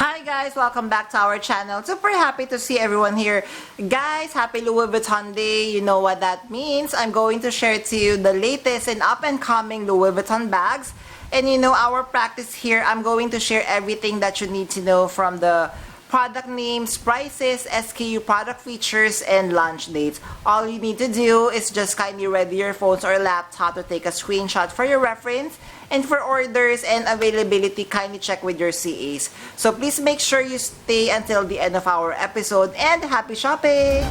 Hi guys, welcome back to our channel. Super happy to see everyone here. Guys, happy Louis Vuitton Day. You know what that means. I'm going to share to you the latest and up and coming Louis Vuitton bags. And you know our practice here, I'm going to share everything that you need to know from the product names, prices, SKU, product features, and launch dates. All you need to do is just kindly ready your phones or laptop to take a screenshot for your reference. And for orders and availability, kindly check with your CAs. So please make sure you stay until the end of our episode, and happy shopping!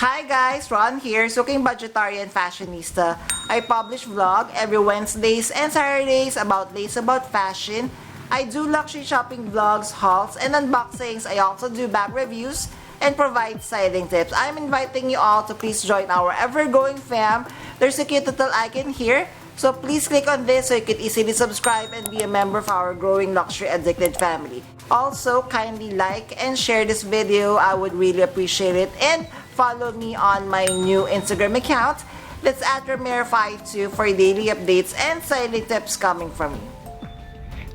Hi guys, Ron here, Suking Budgetarian Fashionista. I publish vlog every Wednesdays and Saturdays about fashion. I do luxury shopping vlogs, hauls, and unboxings. I also do bag reviews and provide styling tips. I'm inviting you all to please join our ever-growing fam. There's a cute little icon here, so please click on this so you can easily subscribe and be a member of our growing luxury addicted family. Also, kindly like and share this video. I would really appreciate it. And follow me on my new Instagram account. That's at Romero52 for daily updates and styling tips coming from me.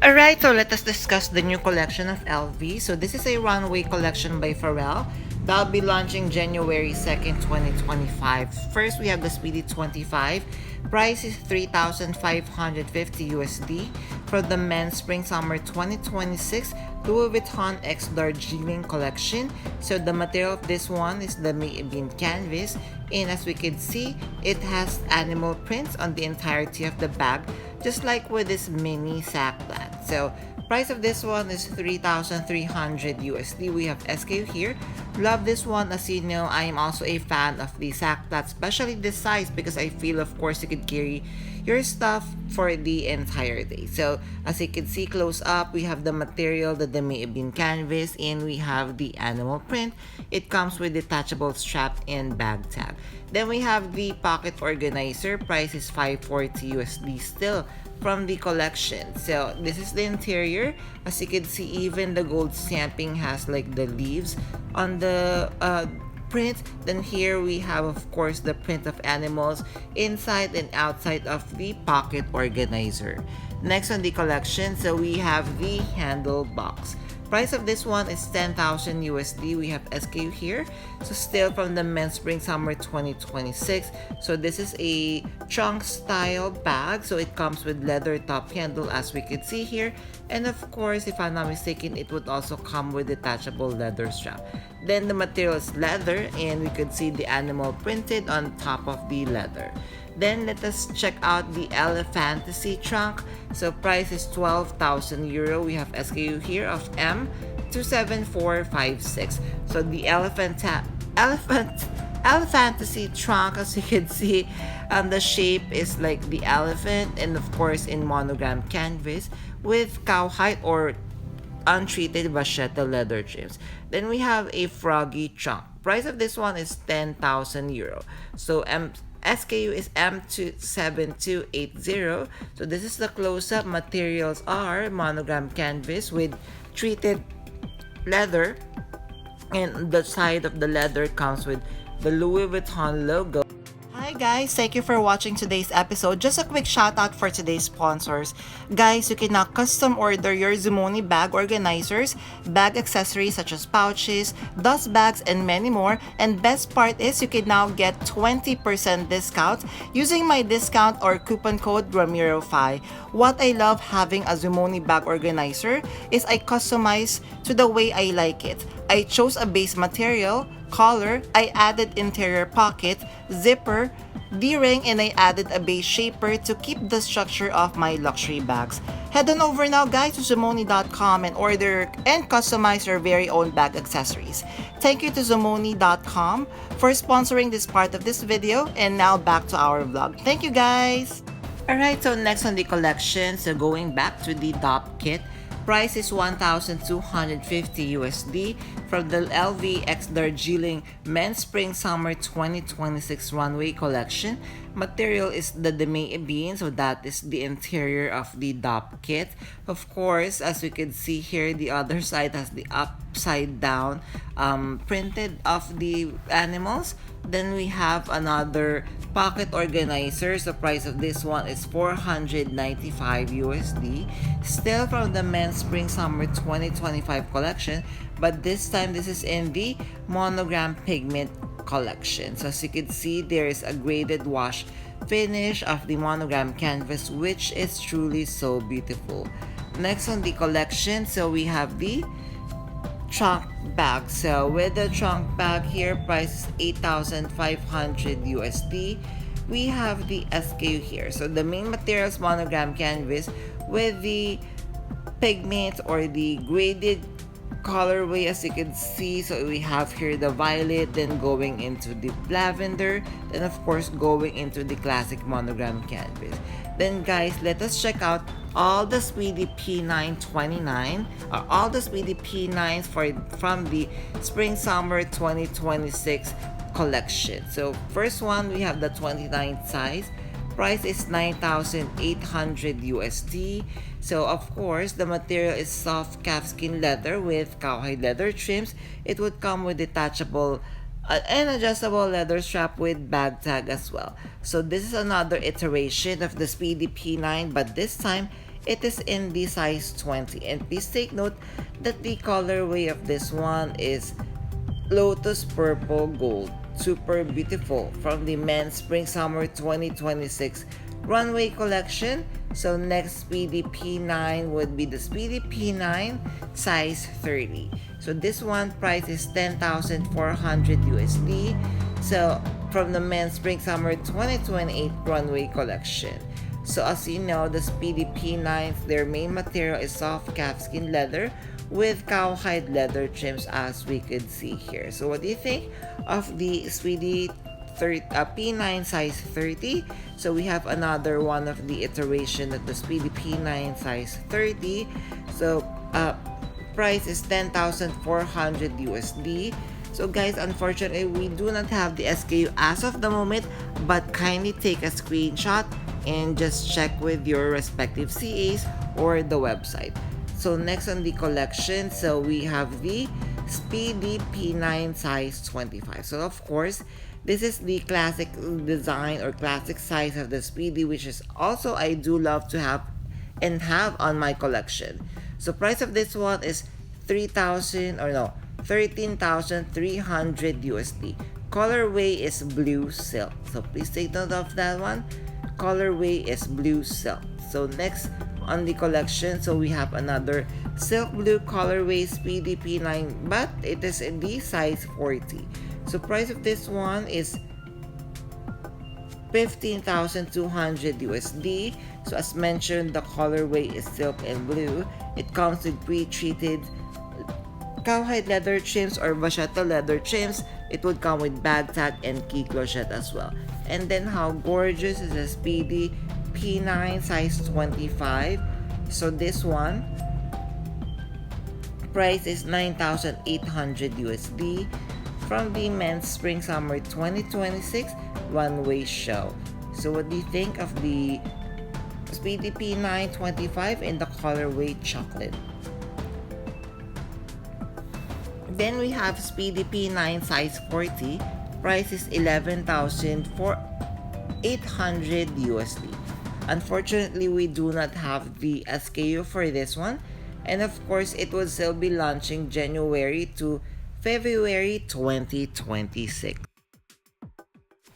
Alright, so let us discuss the new collection of LV. So this is a Runway collection by Pharrell. That'll be launching January 2nd, 2025. First, we have the Speedy 25. Price is $3,550 USD for the men's Spring Summer 2026 Louis Vuitton X Darjeeling collection. So the material of this one is the May-Bean canvas, and as we can see, it has animal prints on the entirety of the bag, just like with this mini sack plat. So price of this one is $3,300 USD. We have SKU here. Love this one. As you know, I am also a fan of the sack plat, especially this size, because I feel of course you could carry your stuff for the entire day. So as you can see close up, we have the material, the May-Bean canvas, and we have the animal print. It comes with detachable strap and bag tag. Then we have the pocket organizer. Price is $540 USD still from the collection. So this is the interior. As you can see, even the gold stamping has like the leaves on the print. Then here we have of course the print of animals inside and outside of the pocket organizer. Next on the collection, so we have the handle box. Price of this one is $10,000 USD. We have SKU here. So still from the men's Spring Summer 2026. So this is a trunk style bag. So it comes with leather top handle as we can see here. And of course, if I'm not mistaken, it would also come with detachable leather strap. Then the material is leather, and we could see the animal printed on top of the leather. Then let us check out the Elephantasy trunk. So price is €12,000. We have SKU here of M27456. So the Elephantasy trunk, as you can see, the shape is like the elephant, and of course in monogram canvas with cowhide or untreated vachetta leather trims. Then we have a froggy trunk. Price of this one is €10,000. So SKU is M27280. So this is the close-up. Materials are monogram canvas with treated leather, and the side of the leather comes with the Louis Vuitton logo. Hi guys, thank you for watching today's episode. Just a quick shout out for today's sponsors. Guys, you can now custom order your Zumoni bag organizers, bag accessories such as pouches, dust bags, and many more. And best part is you can now get 20% discount using my discount or coupon code Ramiro5. What I love having a Zumoni bag organizer is I customize to the way I like it. I chose a base material, collar, I added interior pocket, zipper, D-ring, and I added a base shaper to keep the structure of my luxury bags. Head on over now guys to Zumoni.com and order and customize your very own bag accessories. Thank you to Zumoni.com for sponsoring this part of this video, and now back to our vlog. Thank you guys! Alright, so next on the collection, so going back to the Dopp kit. Price is $1,250 USD from the LV X Darjeeling Men's Spring Summer 2026 Runway collection. Material is the demi bean, so that is the interior of the Dopp kit. Of course, as we can see here, the other side has the upside down printed of the animals. Then we have another pocket organizer. The price of this one is $495 USD. Still from the Men's Spring Summer 2025 collection, but this time this is in the monogram pigment collection. So as you can see, there is a graded wash finish of the monogram canvas, which is truly so beautiful. Next on the collection, so we have the trunk bag. So with the trunk bag here, price is $8,500 USD. We have the SKU here. So the main material is monogram canvas with the pigment or the graded colorway, as you can see. So we have here the violet, then going into the lavender, then of course going into the classic monogram canvas. Then guys, let us check out all the Speedy P9 29 or all the Speedy P9s from the Spring Summer 2026 collection. So first one, we have the 29th size. Price is $9,800 USD. So of course, the material is soft calfskin leather with cowhide leather trims. It would come with detachable and adjustable leather strap with bag tag as well. So this is another iteration of the Speedy P9, but this time it is in the size 20. And please take note that the colorway of this one is Lotus Purple Gold. Super beautiful, from the Men's Spring Summer 2026 Runway collection. So next Speedy P9 would be the Speedy P9 size 30. So this one price is $10,400 USD. So from the Men's Spring Summer 2028 Runway collection. So as you know, the Speedy P9s, their main material is soft calfskin leather with cowhide leather trims, as we could see here. So what do you think of the Speedy P9 size 30? So we have another one of the iteration of the Speedy P9 size 30. So price is $10,400 USD. So guys, unfortunately, we do not have the SKU as of the moment, but kindly take a screenshot and just check with your respective CAs or the website. So next on the collection, so we have the Speedy P9 size 25. So of course, this is the classic design or classic size of the Speedy, which is also I do love to have and have on my collection. So price of this one is $13,300 USD. Colorway is blue silk. So please take note of that one. Colorway is blue silk. So next on the collection, so we have another silk blue colorway Speedy P9, but it is in the size 40. So price of this one is $15,200 USD. So as mentioned, the colorway is silk and blue. It comes with pre-treated cowhide leather trims or vachetta leather trims. It would come with bag tag and key clochette as well. And then how gorgeous is a Speedy P9 size 25. So this one price is $9,800 USD from the Men's Spring Summer 2026 Runwayshow. So what do you think of the Speedy P9 25 in the colorway chocolate? Then we have Speedy P9 size 40. Price is $11,800 USD. Unfortunately, we do not have the SKU for this one, and of course it will still be launching January to February 2026.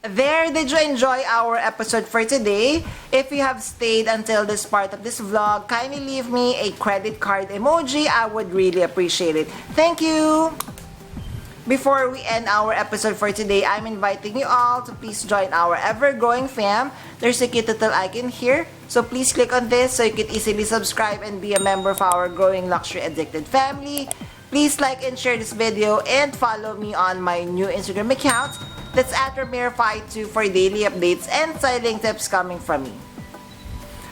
There, did you enjoy our episode for today? If you have stayed until this part of this vlog, kindly leave me a credit card emoji. I would really appreciate it. Thank you! Before we end our episode for today, I'm inviting you all to please join our ever-growing fam. There's a cute little icon here, so please click on this so you can easily subscribe and be a member of our growing luxury addicted family. Please like and share this video and follow me on my new Instagram account. That's at Ramir52 for daily updates and styling tips coming from me.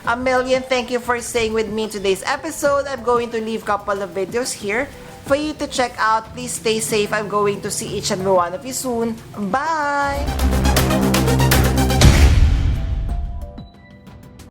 A million thank you for staying with me in today's episode. I'm going to leave a couple of videos here. for you to check out. Please stay safe. I'm going to see each and every one of you soon. Bye!